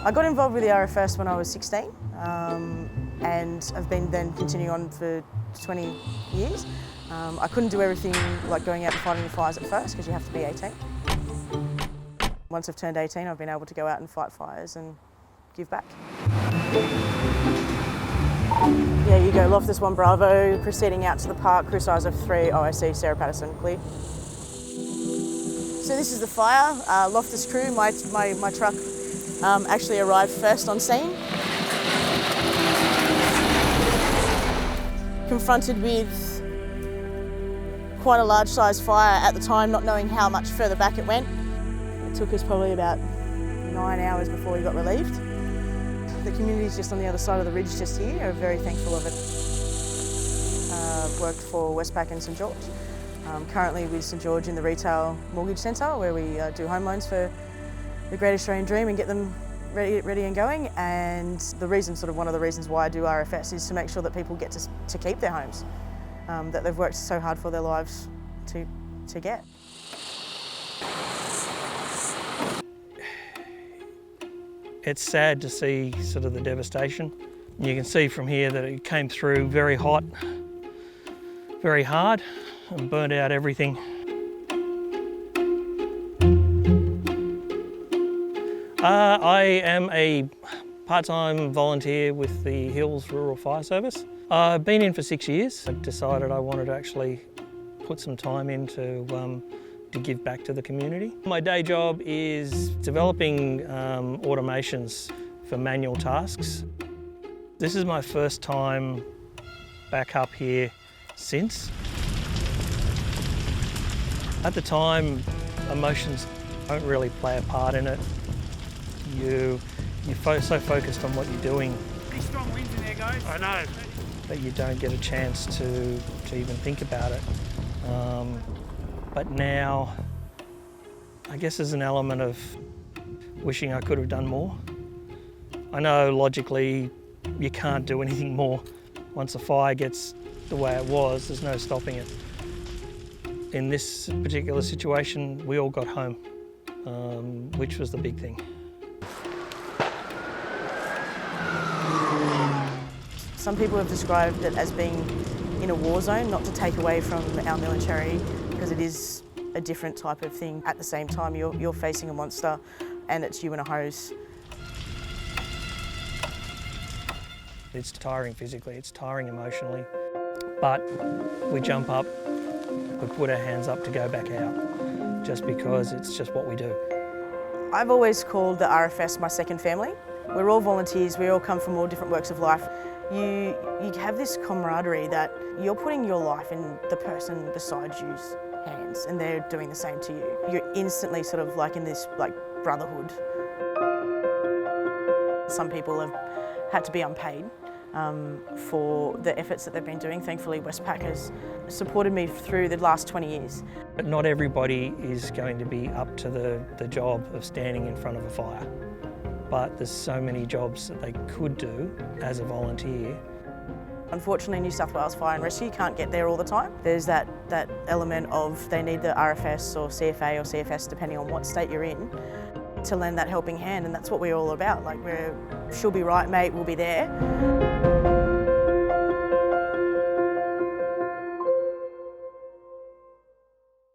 I got involved with the RFS when I was 16 and I've been then continuing on for 20 years. I couldn't do everything like going out and fighting the fires at first because you have to be 18. Once I've turned 18, I've been able to go out and fight fires and give back. Yeah, you go Loftus 1 Bravo, proceeding out to the park, crew size of 3, OSC, Sarah Patterson, clear. So this is the fire, Loftus crew, my truck actually arrived first on scene. Confronted with quite a large sized fire at the time, not knowing how much further back it went. It took us probably about 9 hours before we got relieved. The community's just on the other side of the ridge just here, are very thankful of it. Worked for Westpac and St George. Currently with St George in the Retail Mortgage Centre where we do home loans for the Great Australian Dream and get them ready and going. And the reason, one of the reasons why I do RFS is to make sure that people get to keep their homes that they've worked so hard for their lives to get. It's sad to see the devastation. You can see from here that it came through very hot, very hard, and burnt out everything. I am a part-time volunteer with the Hills Rural Fire Service. I've been in for 6 years. I decided I wanted to actually put some time in to give back to the community. My day job is developing automations for manual tasks. This is my first time back up here since. At the time, emotions don't really play a part in it. You're so focused on what you're doing. Pretty strong winds in there, guys. I know. That you don't get a chance to even think about it. But now, I guess there's an element of wishing I could have done more. I know logically you can't do anything more. Once a fire gets the way it was, there's no stopping it. In this particular situation, we all got home, which was the big thing. Some people have described it as being in a war zone, not to take away from our military, because it is a different type of thing. At the same time, you're facing a monster and it's you and a hose. It's tiring physically, it's tiring emotionally, but we jump up, we put our hands up to go back out, just because it's just what we do. I've always called the RFS my second family. We're all volunteers, we all come from all different walks of life. You have this camaraderie that you're putting your life in the person beside you's hands and they're doing the same to you. You're instantly in this brotherhood. Some people have had to be unpaid for the efforts that they've been doing. Thankfully, Westpac has supported me through the last 20 years. But not everybody is going to be up to the job of standing in front of a fire. But there's so many jobs that they could do as a volunteer. Unfortunately, New South Wales Fire and Rescue can't get there all the time. There's that element of they need the RFS or CFA or CFS, depending on what state you're in, to lend that helping hand, and that's what we're all about. She'll be right, mate, we'll be there.